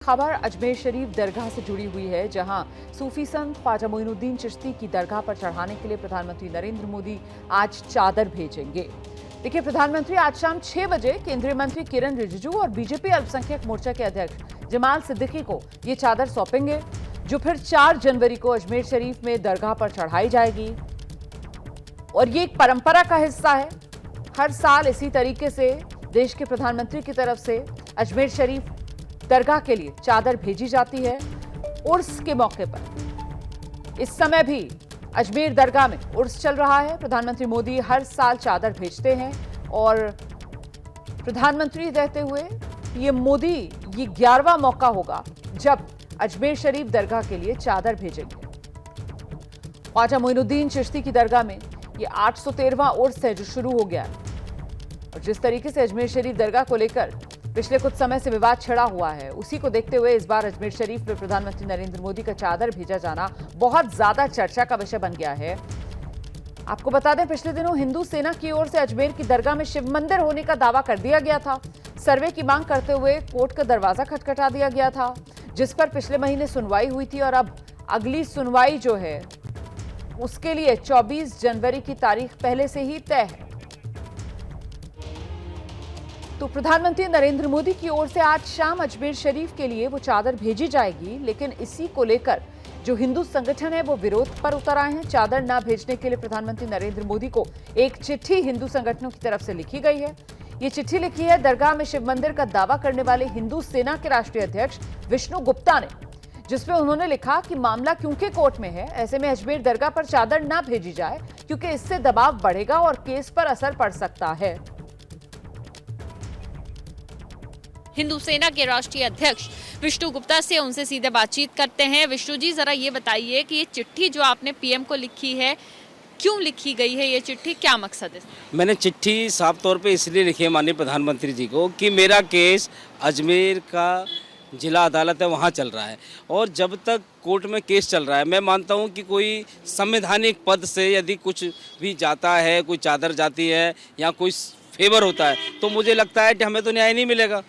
खबर अजमेर शरीफ दरगाह से जुड़ी हुई है, जहां सूफी संत ख्वाजा मोइनुद्दीन चिश्ती की दरगाह पर चढ़ाने के लिए प्रधानमंत्री नरेंद्र मोदी आज चादर भेजेंगे। देखिए, प्रधानमंत्री आज शाम 6 बजे केंद्रीय मंत्री किरण रिजिजू और बीजेपी अल्पसंख्यक मोर्चा के अध्यक्ष जमाल सिद्दीकी को ये चादर सौंपेंगे, जो फिर 4 जनवरी को अजमेर शरीफ में दरगाह पर चढ़ाई जाएगी। और ये एक परंपरा का हिस्सा है। हर साल इसी तरीके से देश के प्रधानमंत्री की तरफ से अजमेर शरीफ दरगाह के लिए चादर भेजी जाती है उर्स के मौके पर। इस समय भी अजमेर दरगाह में उर्स चल रहा है। प्रधानमंत्री मोदी हर साल चादर भेजते हैं और प्रधानमंत्री रहते हुए ये 11वां मौका होगा जब अजमेर शरीफ दरगाह के लिए चादर भेजेंगे। ख्वाजा मोइनुद्दीन चिश्ती की दरगाह में ये 813वां उर्स है जो शुरू हो गया है। और जिस तरीके से अजमेर शरीफ दरगाह को लेकर पिछले कुछ समय से विवाद छिड़ा हुआ है, उसी को देखते हुए इस बार अजमेर शरीफ में प्रधानमंत्री नरेंद्र मोदी का चादर भेजा जाना बहुत ज्यादा चर्चा का विषय बन गया है। आपको बता दें, पिछले दिनों हिंदू सेना की ओर से अजमेर की दरगाह में शिव मंदिर होने का दावा कर दिया गया था। सर्वे की मांग करते हुए कोर्ट का दरवाजा खटखटा दिया गया था, जिस पर पिछले महीने सुनवाई हुई थी और अब अगली सुनवाई जो है उसके लिए 24 जनवरी की तारीख पहले से ही तय है। तो प्रधानमंत्री नरेंद्र मोदी की ओर से आज शाम अजमेर शरीफ के लिए वो चादर भेजी जाएगी, लेकिन इसी को लेकर जो हिंदू संगठन है वो विरोध पर उतर आए हैं। चादर ना भेजने के लिए प्रधानमंत्री नरेंद्र मोदी को एक चिट्ठी हिंदू संगठनों की तरफ से लिखी गई है। ये चिट्ठी लिखी है दरगाह में शिव मंदिर का दावा करने वाले हिंदू सेना के राष्ट्रीय अध्यक्ष विष्णु गुप्ता ने, जिसमें उन्होंने लिखा कि मामला क्योंकि कोर्ट में है, ऐसे में अजमेर दरगाह पर चादर ना भेजी जाए, क्योंकि इससे दबाव बढ़ेगा और केस पर असर पड़ सकता है। हिंदू सेना के राष्ट्रीय अध्यक्ष विष्णु गुप्ता से उनसे सीधे बातचीत करते हैं। विष्णु जी, जरा ये बताइए कि ये चिट्ठी जो आपने पीएम को लिखी है, क्यों लिखी गई है ये चिट्ठी, क्या मकसद है? मैंने चिट्ठी साफ तौर पे इसलिए लिखी है माननीय प्रधानमंत्री जी को कि मेरा केस अजमेर का जिला अदालत है, वहाँ चल रहा है और जब तक कोर्ट में केस चल रहा है, मैं मानता हूँ कि कोई संवैधानिक पद से यदि कुछ भी जाता है, कोई चादर जाती है या कोई फेवर होता है, तो मुझे लगता है कि हमें तो न्याय नहीं मिलेगा।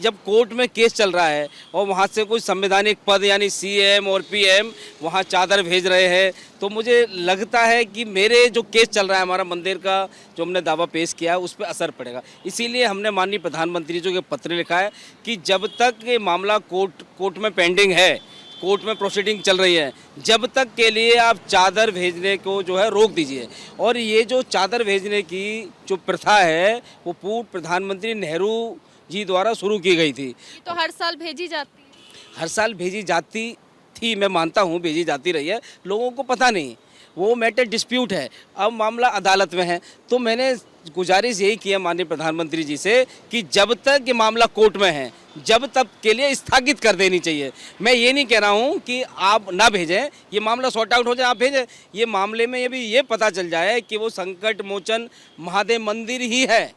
जब कोर्ट में केस चल रहा है और वहाँ से कोई संवैधानिक पद यानी सीएम और पीएम वहाँ चादर भेज रहे हैं, तो मुझे लगता है कि मेरे जो केस चल रहा है, हमारा मंदिर का जो हमने दावा पेश किया है, उस पर असर पड़ेगा। इसीलिए हमने माननीय प्रधानमंत्री जी को पत्र लिखा है कि जब तक ये मामला कोर्ट में पेंडिंग है, कोर्ट में प्रोसीडिंग चल रही है, जब तक के लिए आप चादर भेजने को जो है रोक दीजिए। और ये जो चादर भेजने की जो प्रथा है वो पूर्व प्रधानमंत्री नेहरू जी द्वारा शुरू की गई थी। तो हर साल भेजी जाती है? हर साल भेजी जाती थी, मैं मानता हूँ भेजी जाती रही है, लोगों को पता नहीं, वो मैटर डिस्प्यूट है, अब मामला अदालत में है। तो मैंने गुजारिश यही की है माननीय प्रधानमंत्री जी से कि जब तक ये मामला कोर्ट में है, जब तक के लिए स्थगित कर देनी चाहिए। मैं ये नहीं कह रहा हूँ कि आप ना भेजें, ये मामला सॉर्ट आउट हो जाए, आप भेजें। ये मामले में ये पता चल जाए कि वो संकट मोचन महादेव मंदिर ही है,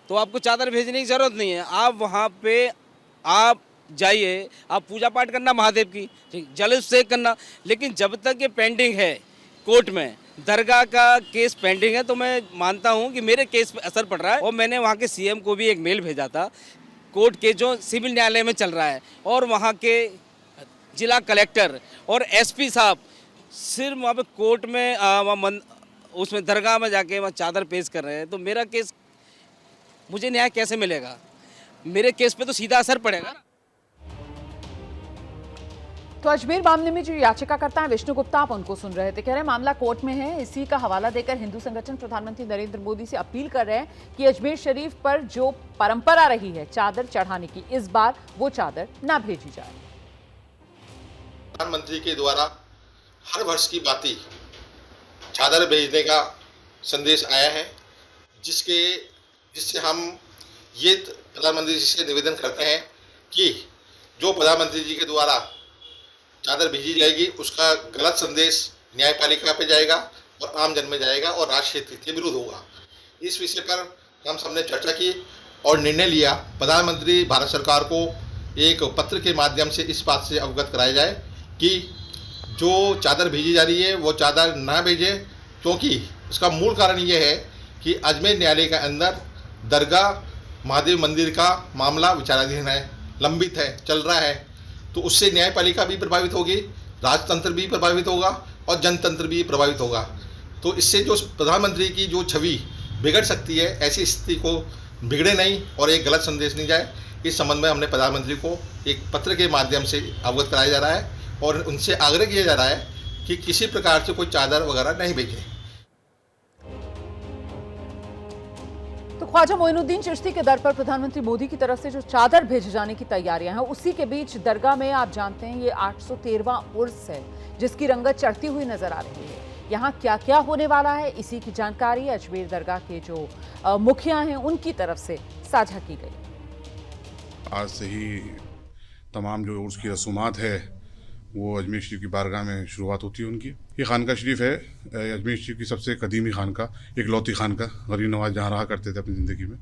तो आपको चादर भेजने की ज़रूरत नहीं है। आप वहाँ पे आप जाइए, आप पूजा पाठ करना महादेव की, जल अभिषेक करना, लेकिन जब तक ये पेंडिंग है कोर्ट में, दरगाह का केस पेंडिंग है, तो मैं मानता हूँ कि मेरे केस पे असर पड़ रहा है। और मैंने वहाँ के सीएम को भी एक मेल भेजा था, कोर्ट के जो सिविल न्यायालय में चल रहा है, और वहाँ के जिला कलेक्टर और एसपी साहब सिर्फ वहाँ पे कोर्ट में उसमें दरगाह में जाके वहाँ चादर पेश कर रहे हैं। तो मेरा केस, मुझे न्याय कैसे मिलेगा? मेरे केस पे तो सीधा असर पड़ेगा। तो अजमेर मामले में जो याचिकाकर्ता है विष्णु गुप्ता, आप उनको सुन रहे थे, कह रहे हैं मामला कोर्ट में है। इसी का हवाला देकर हिंदू संगठन प्रधानमंत्री नरेंद्र मोदी से अपील कर रहे हैं कि अजमेर शरीफ पर जो परंपरा रही है चादर चढ़ाने की, इस बार वो चादर ना भेजी जाए। प्रधानमंत्री के द्वारा हर वर्ष की भांति चादर भेजने का संदेश आया है, जिससे हम ये प्रधानमंत्री जी से निवेदन करते हैं कि जो प्रधानमंत्री जी के द्वारा चादर भेजी जाएगी उसका गलत संदेश न्यायपालिका पे जाएगा और आम जन में जाएगा और राष्ट्रीय हित के विरुद्ध होगा। इस विषय पर हम सबने चर्चा की और निर्णय लिया, प्रधानमंत्री भारत सरकार को एक पत्र के माध्यम से इस बात से अवगत कराया जाए कि जो चादर भेजी जा रही है वो चादर ना भेजे, क्योंकि उसका मूल कारण ये है कि अजमेर न्यायालय के अंदर दरगाह महादेव मंदिर का मामला विचाराधीन है, लंबित है, चल रहा है तो उससे न्यायपालिका भी प्रभावित होगी, राजतंत्र भी प्रभावित होगा और जनतंत्र भी प्रभावित होगा। तो इससे जो प्रधानमंत्री की जो छवि बिगड़ सकती है, ऐसी स्थिति को बिगड़े नहीं और एक गलत संदेश नहीं जाए, इस संबंध में हमने प्रधानमंत्री को एक पत्र के माध्यम से अवगत कराया जा रहा है और उनसे आग्रह किया जा रहा है कि किसी प्रकार से कोई चादर वगैरह नहीं भेजें। तो ख्वाजा मोइनुद्दीन चिश्ती के दर पर प्रधानमंत्री मोदी की तरफ से जो चादर भेजे जाने की तैयारियां हैं, उसी के बीच दरगाह में आप जानते हैं ये 813वां उर्स है जिसकी रंगत चढ़ती हुई नजर आ रही है। यहाँ क्या क्या होने वाला है, इसी की जानकारी अजमेर दरगाह के जो मुखिया हैं उनकी तरफ से साझा की गई। आज से ही तमाम जो उर्स की रसूमात है वो अजमेर शरीफ की बारगाह में शुरुआत होती है उनकी। ये खानका शरीफ है अजमेर शरीफ की सबसे कदीमी खानका, एक लौती खानका। गरीब नवाज जहाँ रहा करते थे अपनी ज़िंदगी में।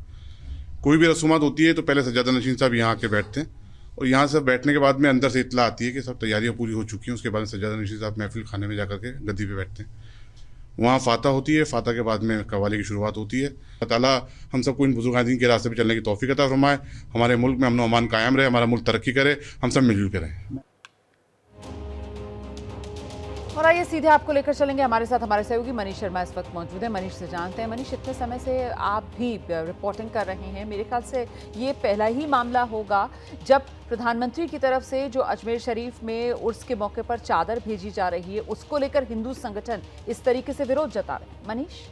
कोई भी रसूमात होती है तो पहले सज्जादा नशीन साहब यहाँ आके बैठते हैं और यहाँ से बैठने के बाद में अंदर से इत्तला आती है कि सब तैयारियाँ पूरी हो चुकी हैं। उसके बाद सज्जादा नशीन साहब महफिल खाने में जाकर के गद्दी पे बैठते हैं। वहाँ फातह होती है, फातह के बाद में कव्वाली की शुरुआत होती है। अल्लाह ताला हम सबको इन बुजुर्गान के रास्ते पर चलने की तौफीक अता फरमाए। हमारे मुल्क में अमन व अमान कायम रहे, हमारा मुल्क तरक्की करे, हम सब मिलजुल के रहें। और आइए सीधे आपको लेकर चलेंगे, हमारे साथ हमारे सहयोगी मनीष शर्मा इस वक्त मौजूद है। मनीष से जानते हैं। मनीष, इतने समय से आप भी रिपोर्टिंग कर रहे हैं, मेरे ख्याल से ये पहला ही मामला होगा जब प्रधानमंत्री की तरफ से जो अजमेर शरीफ में उर्स के मौके पर चादर भेजी जा रही है उसको लेकर हिंदू संगठन इस तरीके से विरोध जता रहे हैं। मनीष,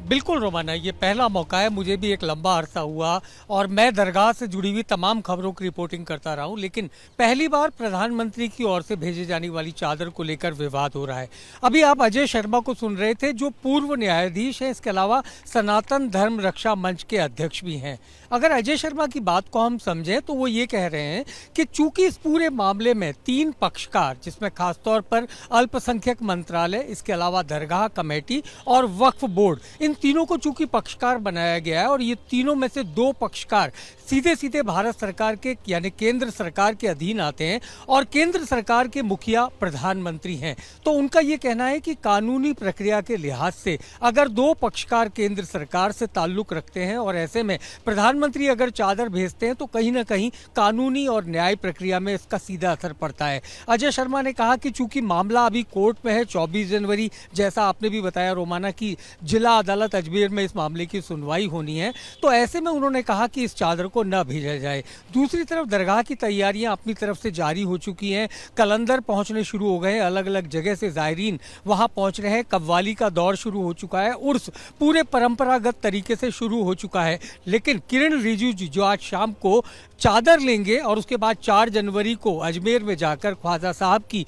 बिल्कुल रोमाना, ये पहला मौका है। मुझे भी एक लंबा अरसा हुआ और मैं दरगाह से जुड़ी हुई तमाम खबरों की रिपोर्टिंग करता रहा हूँ, लेकिन पहली बार प्रधानमंत्री की ओर से भेजे जाने वाली चादर को लेकर विवाद हो रहा है। अभी आप अजय शर्मा को सुन रहे थे जो पूर्व न्यायाधीश हैं, इसके अलावा सनातन धर्म रक्षा मंच के अध्यक्ष भी हैं। अगर अजय शर्मा की बात को हम समझें तो वो ये कह रहे हैं कि चूंकि इस पूरे मामले में 3 पक्षकार, जिसमें खासतौर पर अल्पसंख्यक मंत्रालय, इसके अलावा दरगाह कमेटी और वक्फ बोर्ड, इन तीनों को चूंकि पक्षकार बनाया गया है और ये तीनों में से 2 पक्षकार सीधे सीधे भारत सरकार के यानी केंद्र सरकार के अधीन आते हैं और केंद्र सरकार के मुखिया प्रधानमंत्री हैं, तो उनका ये कहना है कि कानूनी प्रक्रिया के लिहाज से अगर 2 पक्षकार केंद्र सरकार से ताल्लुक रखते हैं और ऐसे में प्रधानमंत्री अगर चादर भेजते हैं तो कहीं ना कहीं कानूनी और न्याय प्रक्रिया में इसका सीधा असर पड़ता है। अजय शर्मा ने कहा कि चूंकि मामला अभी कोर्ट में है, 24 जनवरी जैसा आपने भी बताया रोमाना की जिला अदालत अजमेर में इस मामले की सुनवाई होनी है, तो ऐसे में उन्होंने कहा कि इस चादर को न भेजा जाए। दूसरी तरफ दरगाह की तैयारियां अपनी तरफ से जारी हो चुकी हैं, कलंदर पहुंचने शुरू हो गए हैं, अलग अलग जगह से जायरीन वहां पहुंच रहे हैं, कव्वाली का दौर शुरू हो चुका है, उर्स पूरे परंपरागत तरीके से शुरू हो चुका है। लेकिन किरण रिजिजू जो आज शाम को चादर लेंगे और उसके बाद 4 जनवरी को अजमेर में जाकर ख्वाजा साहब की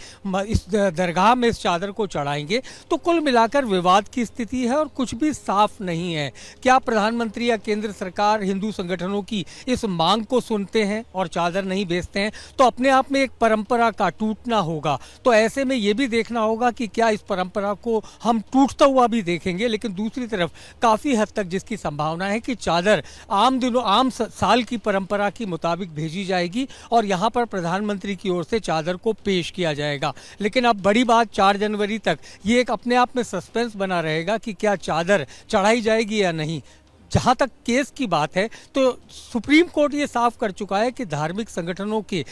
इस दरगाह में इस चादर को चढ़ाएंगे, तो कुल मिलाकर विवाद की स्थिति है और कुछ भी साफ नहीं है। क्या प्रधानमंत्री या केंद्र सरकार हिंदू संगठनों की इस मांग को सुनते हैं और चादर नहीं भेजते हैं, तो अपने आप में एक परंपरा का टूटना होगा। तो ऐसे में ये भी देखना होगा कि क्या इस परंपरा को हम टूटता हुआ भी देखेंगे। लेकिन दूसरी तरफ काफ़ी हद तक जिसकी संभावना है कि चादर आम साल की परंपरा की मुताबिक भेजी जाएगी और यहाँ पर प्रधानमंत्री की ओर से चादर को पेश किया जाएगा। लेकिन अब बड़ी बात 4 जनवरी तक ये एक अपने आप में सस्पेंस बना रहेगा कि क्या चादर चढ़ाई जाएगी या नहीं। जहाँ तक केस की बात है तो सुप्रीम कोर्ट ये साफ कर चुका है कि धार्मिक संगठनों की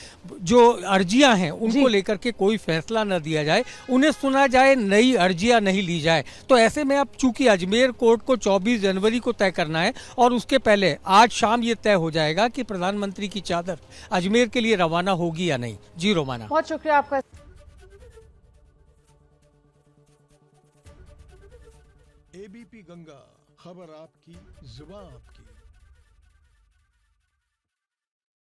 जो अर्जियां हैं उनको लेकर के कोई फैसला न दिया जाए, उन्हें सुना जाए, नई अर्जियां नहीं ली जाए। तो ऐसे में अब चूंकि अजमेर कोर्ट को 24 जनवरी को तय करना है और उसके पहले आज शाम ये तय हो जाएगा कि प्रधानमंत्री की चादर अजमेर के लिए रवाना होगी या नहीं। जी रोमाना, बहुत शुक्रिया आपका। एबीपी गंगा, खबर आपकी, जुबान आपकी।